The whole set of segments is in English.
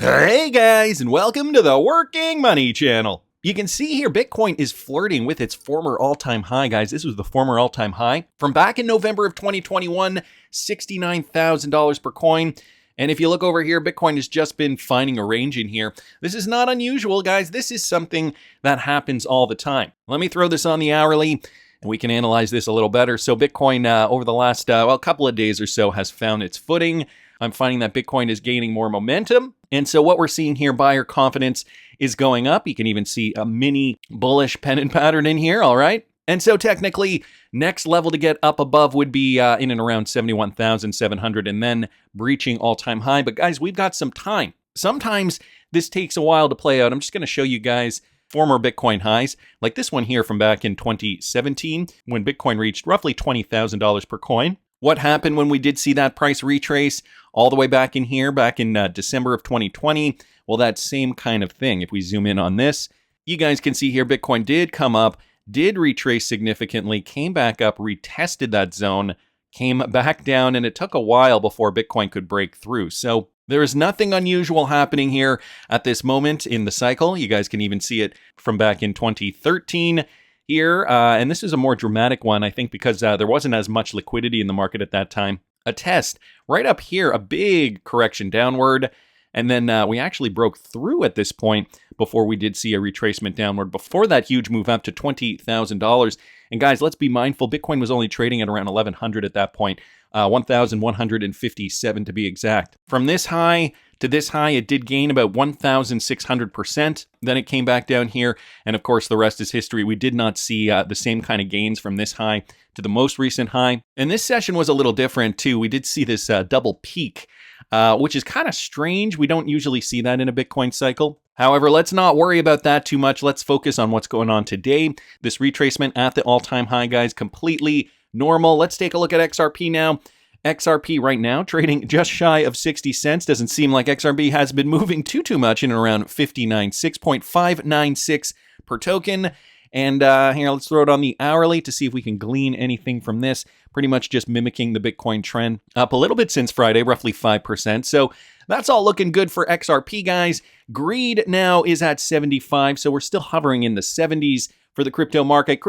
Hey guys, and welcome to the Working Money Channel. You can see here Bitcoin is flirting with its former all-time high, guys. This was the former all-time high from back in November of 2021, $69,000 per coin. And if you look over here, Bitcoin has just been finding a range in here. This is not unusual, guys. This is something that happens all the time. Let me throw this on the hourly, and we can analyze this a little better. So Bitcoin over the last couple of days or so has found its footing. I'm finding that Bitcoin is gaining more momentum. And so what we're seeing here, buyer confidence is going up. You can even see a mini bullish pennant pattern in here, all right? And so technically, next level to get up above would be in and around 71,700 and then breaching all-time high. But guys, we've got some time. Sometimes this takes a while to play out. I'm just going to show you guys former Bitcoin highs, like this one here from back in 2017, when Bitcoin reached roughly $20,000 per coin. What happened when we did see that price retrace all the way back in here, back in December of 2020? Well, that same kind of thing. If we zoom in on this, you guys can see here Bitcoin did come up, did retrace significantly, came back up, retested that zone, came back down, and it took a while before Bitcoin could break through. So there is nothing unusual happening here at this moment in the cycle. You guys can even see it from back in 2013. Here, and this is a more dramatic one, I think, because there wasn't as much liquidity in the market at that time. A test right up here, a big correction downward, and then we actually broke through at this point before we did see a retracement downward before that huge move up to $20,000. And guys, let's be mindful, Bitcoin was only trading at around 1,100 at that point, 1,157 to be exact. From this high to this high, it did gain about 1,600%. Then it came back down here. And of course, the rest is history. We did not see the same kind of gains from this high to the most recent high. And this session was a little different too. We did see this double peak, which is kind of strange. We don't usually see that in a Bitcoin cycle. However, let's not worry about that too much. Let's focus on what's going on today. This retracement at the all-time high, guys, completely normal. Let's take a look at XRP now. XRP right now trading just shy of 60 cents. Doesn't seem like XRP has been moving too much, in and around 6.596 per token. And here, let's throw it on the hourly to see if we can glean anything from this. Pretty much just mimicking the Bitcoin trend. Up a little bit since Friday, roughly 5%. So that's all looking good for XRP, guys. Greed now is at 75, so we're still hovering in the 70s. For the crypto market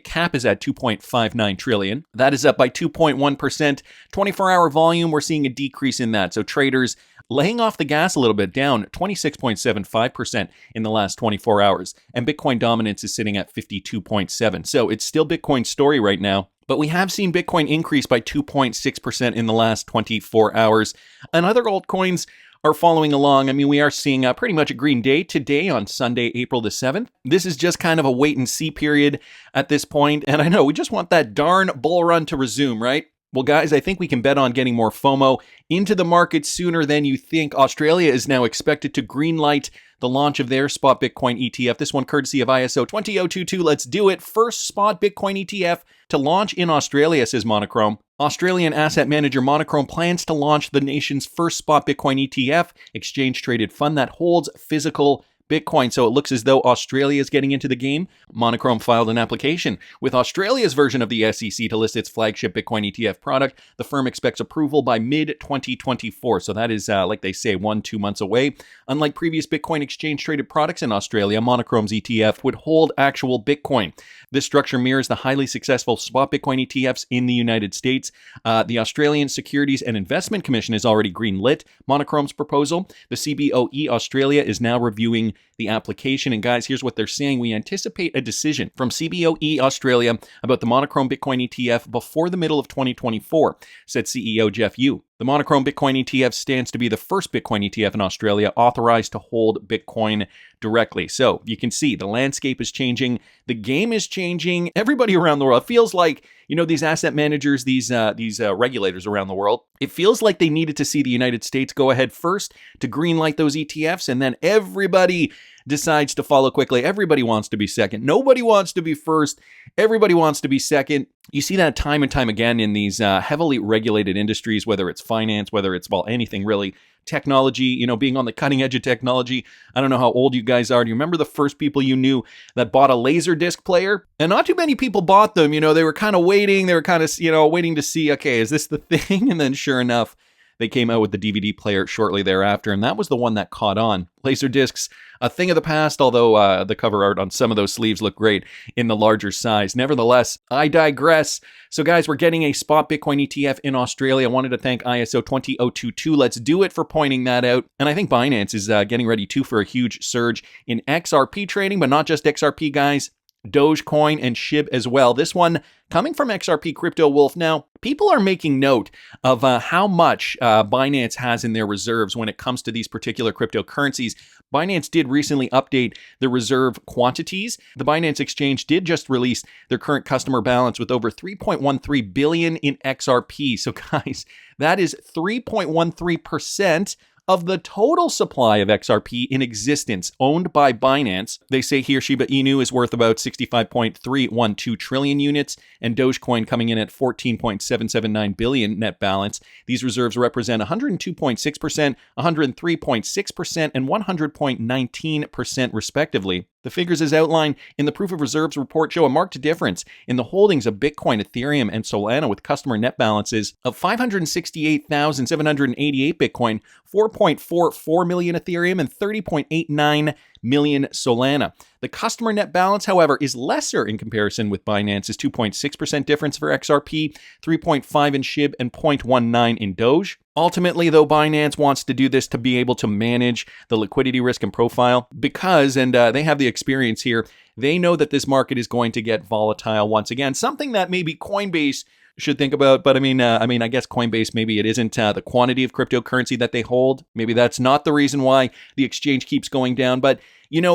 cap is at 2.59 trillion. That is up by 2.1%. 24-hour volume, we're seeing a decrease in that. So traders laying off the gas a little bit, down 26.75% in the last 24 hours. And Bitcoin dominance is sitting at 52.7. So it's still Bitcoin's story right now. But we have seen Bitcoin increase by 2.6% in the last 24 hours. And other altcoins are following along. I mean, we are seeing pretty much a green day today on Sunday, April the 7th. This is just kind of a wait and see period at this point. And I know we just want that darn bull run to resume, right? Well, guys, I think we can bet on getting more FOMO into the market sooner than you think. Australia is now expected to greenlight the launch of their spot Bitcoin ETF. This one courtesy of ISO 20022. Let's do it. First spot Bitcoin ETF to launch in Australia, says Monochrome. Australian asset manager Monochrome plans to launch the nation's first spot Bitcoin ETF, exchange-traded fund that holds physical Bitcoin. So it looks as though Australia is getting into the game. Monochrome filed an application with Australia's version of the SEC to list its flagship Bitcoin ETF product. The firm expects approval by mid-2024. So that is, like they say, 1-2 months away. Unlike previous Bitcoin exchange-traded products in Australia, Monochrome's ETF would hold actual Bitcoin. This structure mirrors the highly successful spot Bitcoin ETFs in the United States. The Australian Securities and Investment Commission has already greenlit Monochrome's proposal. The CBOE Australia is now reviewing the application. And guys, here's what they're saying. We anticipate a decision from CBOE Australia about the Monochrome Bitcoin ETF before the middle of 2024, said CEO Jeff Yu. The Monochrome Bitcoin ETF stands to be the first Bitcoin ETF in Australia authorized to hold Bitcoin directly. So you can see the landscape is changing. The game is changing. Everybody around the world, it feels like, you know, these asset managers, these regulators around the world, it feels like they needed to see the United States go ahead first to greenlight those ETFs, and then everybody decides to follow quickly. Everybody wants to be second. Nobody wants to be first. Everybody wants to be second. You see that time and time again in these heavily regulated industries, whether it's finance, whether it's, well, anything really. Technology, you know, being on the cutting edge of technology. I don't know how old you guys are. Do you remember the first people you knew that bought a Laserdisc player? And not too many people bought them. You know, they were kind of waiting. They were kind of, you know, waiting to see, okay, is this the thing? And then sure enough, they came out with the DVD player shortly thereafter, and that was the one that caught on. Laserdiscs, a thing of the past, although the cover art on some of those sleeves look great in the larger size. Nevertheless, I digress. So guys, we're getting a spot Bitcoin ETF in Australia. I wanted to thank ISO 20022. Let's do it for pointing that out. And I think Binance is getting ready too for a huge surge in XRP trading, but not just XRP, guys. Dogecoin and SHIB as well. This one coming from XRP Crypto Wolf. Now, people are making note of how much Binance has in their reserves when it comes to these particular cryptocurrencies. Binance did recently update the reserve quantities. The Binance exchange did just release their current customer balance with over 3.13 billion in XRP. So guys, that is 3.13% of the total supply of XRP in existence owned by Binance. They say here Shiba Inu is worth about 65.312 trillion units, and Dogecoin coming in at 14.779 billion net balance. These reserves represent 102.6%, 103.6%, and 100.19% respectively. The figures as outlined in the Proof of Reserves report show a marked difference in the holdings of Bitcoin, Ethereum, and Solana, with customer net balances of 568,788 Bitcoin, 4.44 million Ethereum, and 30.89 million Solana. The customer net balance, however, is lesser in comparison with Binance's 2.6% difference for XRP, 3.5 in SHIB, and 0.19 in Doge. Ultimately, though, Binance wants to do this to be able to manage the liquidity risk and profile because, and they have the experience here, they know that this market is going to get volatile once again, something that maybe Coinbase should think about. But I guess Coinbase, maybe it isn't the quantity of cryptocurrency that they hold. Maybe that's not the reason why the exchange keeps going down. But,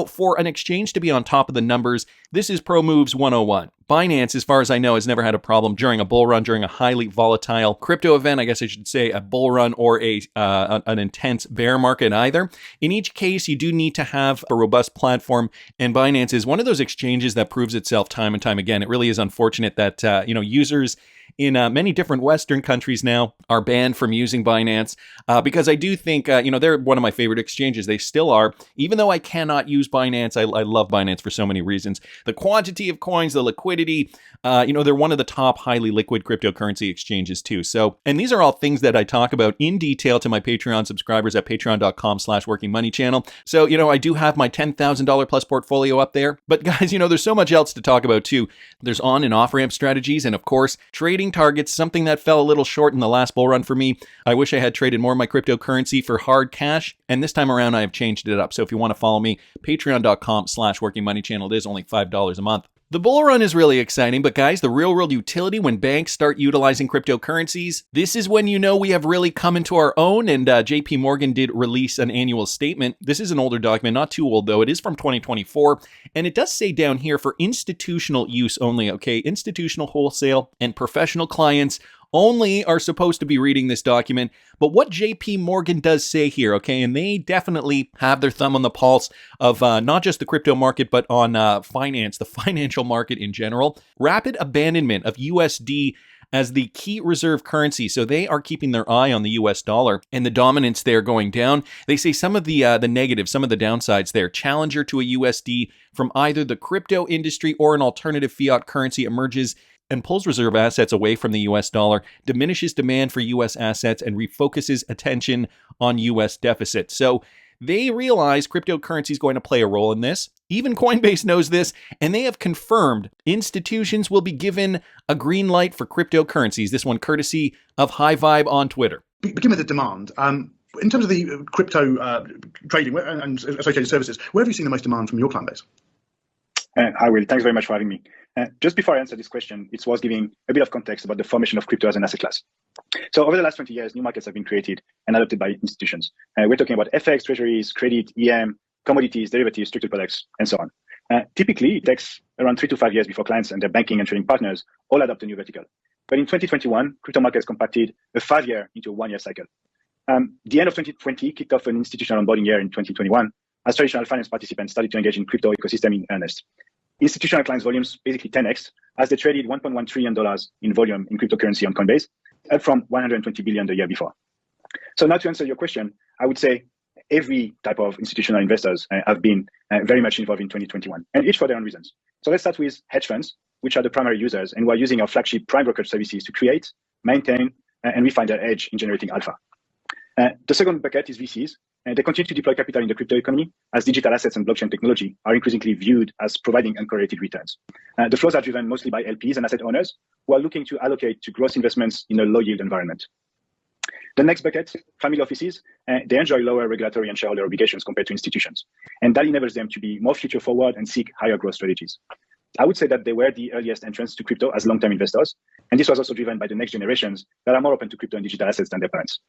for an exchange to be on top of the numbers, this is Pro Moves 101. Binance, as far as I know, has never had a problem during a bull run, during a highly volatile crypto event. I guess I should say a bull run or an intense bear market either. In each case, you do need to have a robust platform, and Binance is one of those exchanges that proves itself time and time again. It really is unfortunate that users in many different Western countries now are banned from using Binance because I do think, they're one of my favorite exchanges. They still are. Even though I cannot use Binance, I love Binance for so many reasons. The quantity of coins, the liquidity, they're one of the top highly liquid cryptocurrency exchanges too. So, and these are all things that I talk about in detail to my Patreon subscribers at patreon.com/workingmoneychannel. So, I do have my $10,000 plus portfolio up there. But guys, there's so much else to talk about too. There's on and off ramp strategies, and of course, trading targets, something that fell a little short in the last bull run for me. I wish I had traded more of my cryptocurrency for hard cash, and this time around I have changed it up. So if you want to follow me, patreon.com/workingmoneychannel. It is only $5 a month. The bull run is really exciting, but guys, the real world utility when banks start utilizing cryptocurrencies, this is when we have really come into our own, and JP Morgan did release an annual statement. This is an older document, not too old though. It is from 2024, and it does say down here for institutional use only, okay? Institutional, wholesale, and professional clients only are supposed to be reading this document. But what JP Morgan does say here, okay, and they definitely have their thumb on the pulse of not just the crypto market, but on finance, the financial market in general. Rapid abandonment of USD as the key reserve currency. So they are keeping their eye on the US dollar and the dominance there going down. They say some of the negatives, some of the downsides there. Challenger to a USD from either the crypto industry or an alternative fiat currency emerges and pulls reserve assets away from the US dollar, diminishes demand for US assets, and refocuses attention on US deficit. So they realize cryptocurrency is going to play a role in this. Even Coinbase knows this, and they have confirmed institutions will be given a green light for cryptocurrencies. This one courtesy of High Vibe on Twitter. Begin with the demand. In terms of the crypto trading and associated services, where have you seen the most demand from your client base? Hi, Will. Thanks very much for having me. Just before I answer this question, it's worth giving a bit of context about the formation of crypto as an asset class. So over the last 20 years, new markets have been created and adopted by institutions. We're talking about FX, treasuries, credit, EM, commodities, derivatives, structured products, and so on. Typically, it takes around 3 to 5 years before clients and their banking and trading partners all adopt a new vertical. But in 2021, crypto markets compacted a 5-year into a 1-year cycle. The end of 2020 kicked off an institutional onboarding year in 2021 as traditional finance participants started to engage in crypto ecosystem in earnest. Institutional clients' volumes basically 10x as they traded $1.1 trillion in volume in cryptocurrency on Coinbase, up from $120 billion the year before. So now to answer your question, I would say every type of institutional investors have been very much involved in 2021, and each for their own reasons. So let's start with hedge funds, which are the primary users and who are using our flagship prime brokerage services to create, maintain, and refine their edge in generating alpha. The second bucket is VCs, and they continue to deploy capital in the crypto economy as digital assets and blockchain technology are increasingly viewed as providing uncorrelated returns. The flows are driven mostly by LPs and asset owners who are looking to allocate to growth investments in a low yield environment. The next bucket, family offices, they enjoy lower regulatory and shareholder obligations compared to institutions, and that enables them to be more future forward and seek higher growth strategies. I would say that they were the earliest entrants to crypto as long-term investors, and this was also driven by the next generations that are more open to crypto and digital assets than their parents.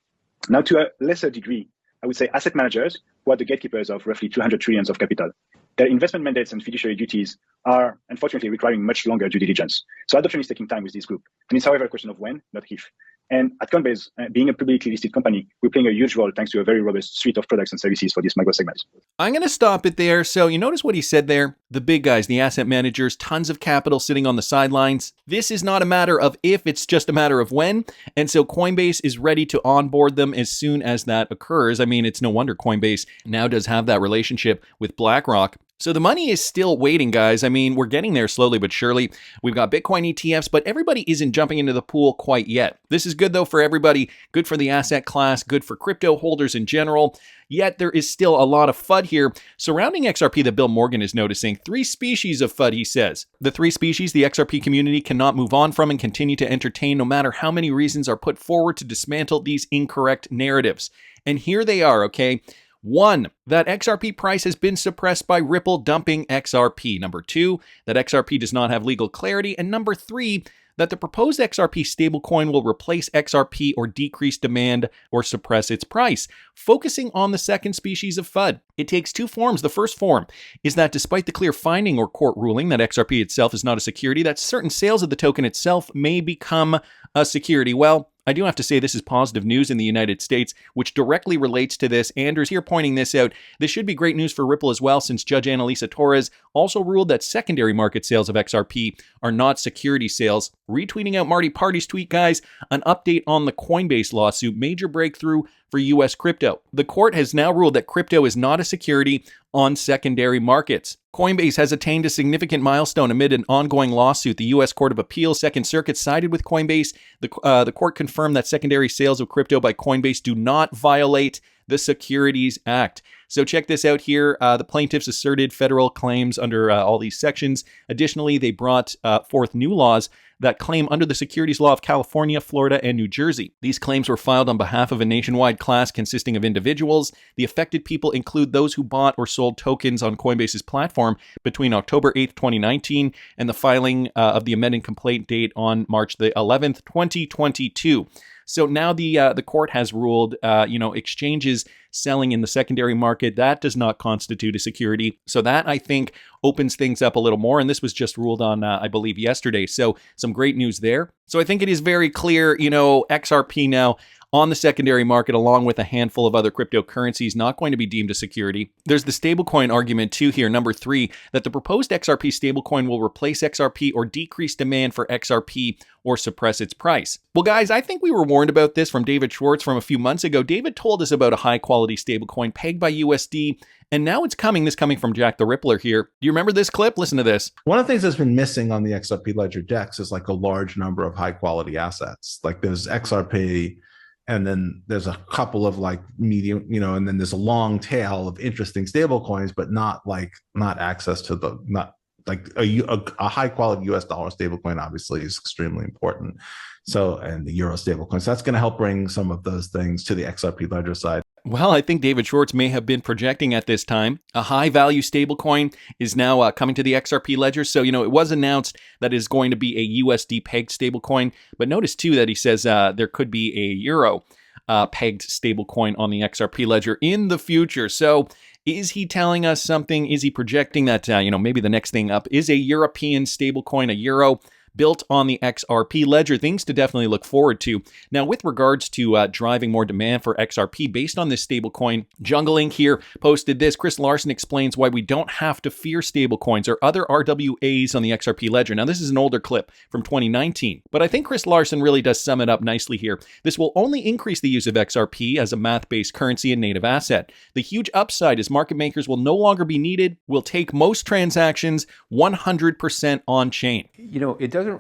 Now, to a lesser degree, I would say asset managers, who are the gatekeepers of roughly 200 trillions of capital, their investment mandates and fiduciary duties are unfortunately requiring much longer due diligence. So adoption is taking time with this group. And it's, however, a question of when, not if. And at Coinbase, being a publicly listed company, we're playing a huge role thanks to a very robust suite of products and services for this micro segment. I'm going to stop it there. So you notice what he said there? The big guys, the asset managers, tons of capital sitting on the sidelines. This is not a matter of if, it's just a matter of when. And so Coinbase is ready to onboard them as soon as that occurs. I mean, it's no wonder Coinbase now does have that relationship with BlackRock. So the money is still waiting, guys. I mean, we're getting there slowly but surely. We've got Bitcoin ETFs, but everybody isn't jumping into the pool quite yet. This is good, though, for everybody. Good for the asset class, good for crypto holders in general. Yet there is still a lot of FUD here surrounding XRP that Bill Morgan is noticing. 3 species of FUD, he says. The 3 species the XRP community cannot move on from and continue to entertain no matter how many reasons are put forward to dismantle these incorrect narratives. And here they are, okay? 1, that XRP price has been suppressed by Ripple dumping XRP. Number 2, that XRP does not have legal clarity. And number 3, that the proposed XRP stablecoin will replace XRP or decrease demand or suppress its price. Focusing on the second species of FUD, it takes 2 forms. The first form is that despite the clear finding or court ruling that XRP itself is not a security, that certain sales of the token itself may become a security. Well, I do have to say this is positive news in the United States, which directly relates to this. Andrew's here pointing this out. This should be great news for Ripple as well, since Judge Annalisa Torres also ruled that secondary market sales of XRP are not security sales. Retweeting out Marty Party's tweet, guys, an update on the Coinbase lawsuit, major breakthrough for U.S. crypto. The court has now ruled that crypto is not a security on secondary markets. Coinbase has attained a significant milestone amid an ongoing lawsuit. The U.S. Court of Appeals Second Circuit sided with Coinbase. The court confirmed that secondary sales of crypto by Coinbase do not violate the Securities Act. So check this out here. The plaintiffs asserted federal claims under all these sections. Additionally, they brought forth new laws that claim under the securities law of California, Florida, and New Jersey. These claims were filed on behalf of a nationwide class consisting of individuals. The affected people include those who bought or sold tokens on Coinbase's platform between October 8th, 2019, and the filing of the amended complaint date on March the 11th, 2022. So now the court has ruled, exchanges selling in the secondary market, that does not constitute a security. So that, I think, opens things up a little more. And this was just ruled on, I believe, yesterday. So some great news there. So I think it is very clear, XRP now on the secondary market, along with a handful of other cryptocurrencies, not going to be deemed a security. There's the stablecoin argument too here, number 3, that the proposed XRP stablecoin will replace XRP or decrease demand for XRP or suppress its price. Well, guys, I think we were warned about this from David Schwartz from a few months ago. David told us about a high-quality stablecoin pegged by USD, and now it's coming. This coming from Jack the Rippler here. Do you remember this clip? Listen to this. One of the things that's been missing on the XRP Ledger DEX is like a large number of high-quality assets. Like there's XRP, and then there's a couple of like medium, and then there's a long tail of interesting stable coins, but not access to not like a high quality US dollar stable coin obviously is extremely important. So, and the euro stable coin. So that's going to help bring some of those things to the XRP Ledger side. Well, I think David Schwartz may have been projecting at this time. A high-value stablecoin is now coming to the XRP Ledger. So, it was announced that it is going to be a USD-pegged stablecoin. But notice, too, that he says there could be a euro-pegged stablecoin on the XRP Ledger in the future. So, is he telling us something? Is he projecting that, maybe the next thing up is a European stablecoin, a euro built on the XRP Ledger? Things to definitely look forward to. Now, with regards to driving more demand for XRP based on this stablecoin, Jungle Inc. here posted this. Chris Larsen explains why we don't have to fear stablecoins or other RWAs on the XRP Ledger. Now, this is an older clip from 2019, but I think Chris Larsen really does sum it up nicely here. This will only increase the use of XRP as a math-based currency and native asset. The huge upside is market makers will no longer be needed, will take most transactions 100% on-chain.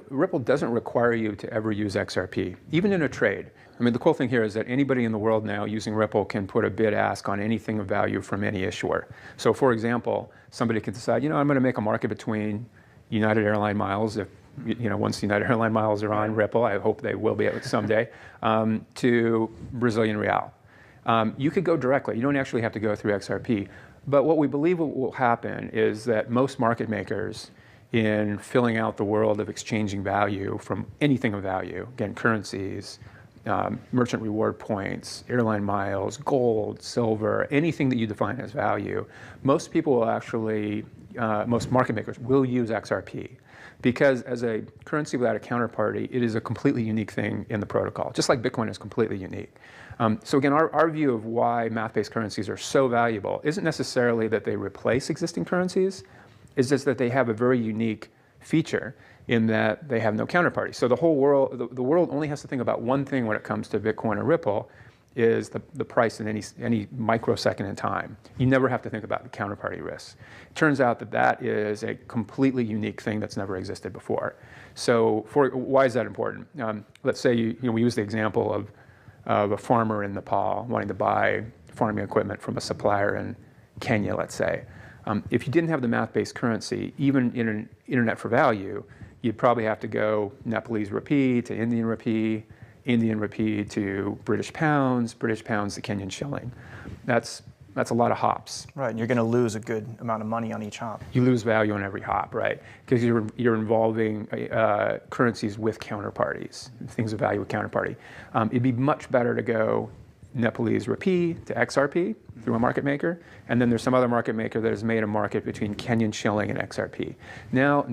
Ripple doesn't require you to ever use XRP, even in a trade. I mean, the cool thing here is that anybody in the world now using Ripple can put a bid ask on anything of value from any issuer. So for example, somebody can decide, I'm going to make a market between United Airline miles, if once United Airline miles are on Ripple, I hope they will be someday, to Brazilian real. You could go directly. You don't actually have to go through XRP. But what we believe will happen is that most market makers, in filling out the world of exchanging value from anything of value, again, currencies, merchant reward points, airline miles, gold, silver, anything that you define as value, most people will actually, most market makers will use XRP. Because as a currency without a counterparty, it is a completely unique thing in the protocol, just like Bitcoin is completely unique. So again, our view of why math-based currencies are so valuable isn't necessarily that they replace existing currencies, it's just that they have a very unique feature in that they have no counterparty. So the whole world, the world only has to think about one thing when it comes to Bitcoin or Ripple, is the price in any microsecond in time. You never have to think about the counterparty risks. It turns out that is a completely unique thing that's never existed before. So why is that important? Let's say we use the example of a farmer in Nepal wanting to buy farming equipment from a supplier in Kenya, let's say. If you didn't have the math-based currency, even in an internet for value, you'd probably have to go Nepalese rupee to Indian rupee to British pounds to Kenyan shilling. That's a lot of hops. Right, and you're going to lose a good amount of money on each hop. You lose value on every hop, right? Because you're involving currencies with counterparties, things of value with counterparty. It'd be much better to go Nepalese rupee to XRP through a market maker, and then there's some other market maker that has made a market between Kenyan shilling and XRP. Now,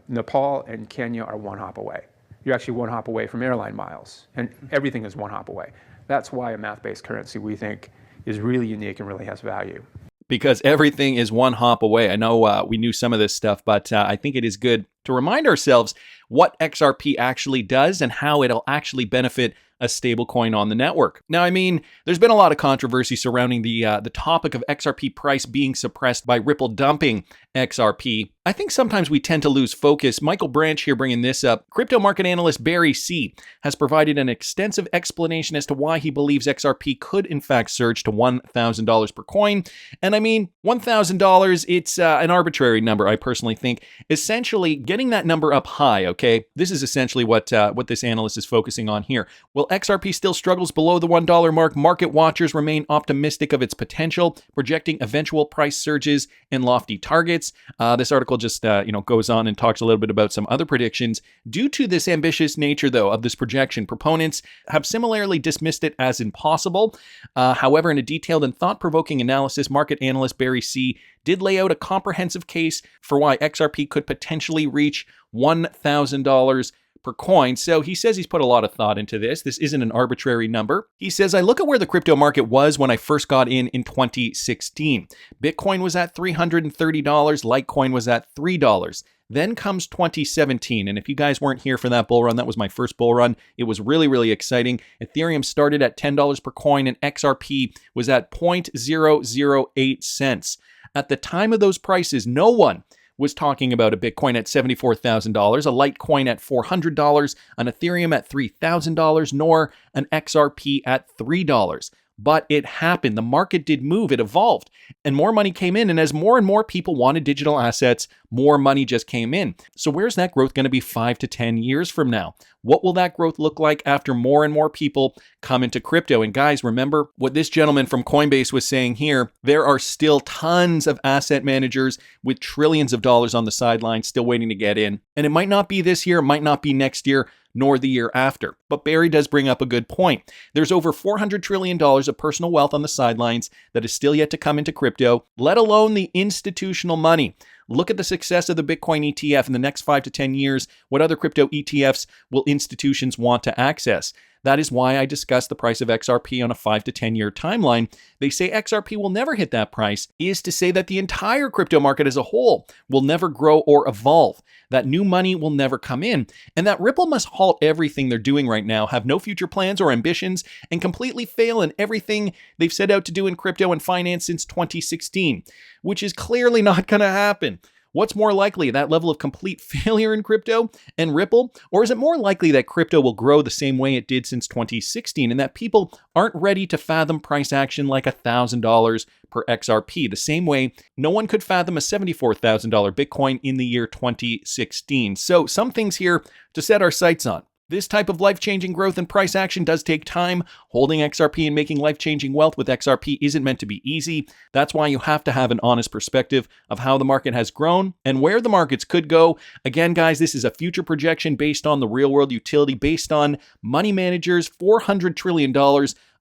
Nepal and Kenya are one hop away. You're actually one hop away from airline miles, and everything is one hop away. That's why a math-based currency, we think, is really unique and really has value. Because everything is one hop away. I know we knew some of this stuff, but I think it is good to remind ourselves what XRP actually does and how it'll actually benefit a stablecoin on the network. Now, I mean, there's been a lot of controversy surrounding the topic of XRP price being suppressed by Ripple dumping XRP. I think sometimes we tend to lose focus. Michael Branch here bringing this up. Crypto market analyst Barry C. has provided an extensive explanation as to why he believes XRP could in fact surge to $1,000 per coin. And I mean, $1,000, it's an arbitrary number, I personally think. Essentially, getting that number up high, okay? This is essentially what this analyst is focusing on here. While XRP still struggles below the $1 mark, market watchers remain optimistic of its potential, projecting eventual price surges and lofty targets. This article just goes on and talks a little bit about some other predictions. Due to this ambitious nature, though, of this projection, proponents have similarly dismissed it as impossible. However, in a detailed and thought-provoking analysis, market analyst Barry C. did lay out a comprehensive case for why XRP could potentially reach $1,000 per coin. So he says he's put a lot of thought into this. This isn't an arbitrary number. He says, I look at where the crypto market was when I first got in 2016. Bitcoin was at $330. Litecoin was at $3. Then comes 2017. And if you guys weren't here for that bull run, that was my first bull run. It was really, really exciting. Ethereum started at $10 per coin and XRP was at 0.008 cents. At the time of those prices, no one was talking about a Bitcoin at $74,000, a Litecoin at $400, an Ethereum at $3,000, nor an XRP at $3. But it happened. The market did move. It evolved. And more money came in. And as more and more people wanted digital assets, more money just came in. So where's that growth going to be 5 to 10 years from now? What will that growth look like after more and more people come into crypto? And guys, remember what this gentleman from Coinbase was saying here. There are still tons of asset managers with trillions of dollars on the sidelines still waiting to get in. And it might not be this year, it might not be next year, nor the year after. But Barry does bring up a good point. There's over $400 trillion of personal wealth on the sidelines that is still yet to come into crypto, let alone the institutional money. Look at the success of the Bitcoin ETF in the next 5 to 10 years. What other crypto ETFs will institutions want to access? That is why I discussed the price of XRP on a 5 to 10 year timeline. They say XRP will never hit that price, is to say that the entire crypto market as a whole will never grow or evolve, that new money will never come in, and that Ripple must halt everything they're doing right now, have no future plans or ambitions, and completely fail in everything they've set out to do in crypto and finance since 2016, which is clearly not going to happen. What's more likely, that level of complete failure in crypto and Ripple? Or is it more likely that crypto will grow the same way it did since 2016 and that people aren't ready to fathom price action like $1,000 per XRP, the same way no one could fathom a $74,000 Bitcoin in the year 2016? So some things here to set our sights on. This type of life-changing growth and price action does take time. Holding XRP and making life-changing wealth with XRP isn't meant to be easy. That's why you have to have an honest perspective of how the market has grown and where the markets could go. Again, guys, this is a future projection based on the real-world utility, based on money managers, $400 trillion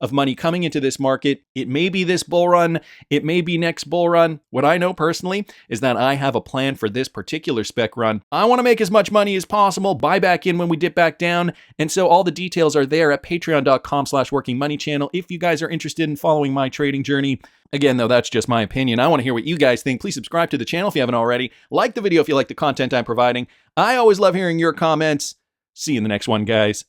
of money coming into this market. It may be this bull run. It may be next bull run. What I know personally is that I have a plan for this particular spec run. I want to make as much money as possible, buy back in when we dip back down. And so all the details are there at patreon.com/workingmoneychannel if you guys are interested in following my trading journey. Again, though, that's just my opinion. I want to hear what you guys think. Please subscribe to the channel if you haven't already. Like the video if you like the content I'm providing. I always love hearing your comments. See you in the next one, guys.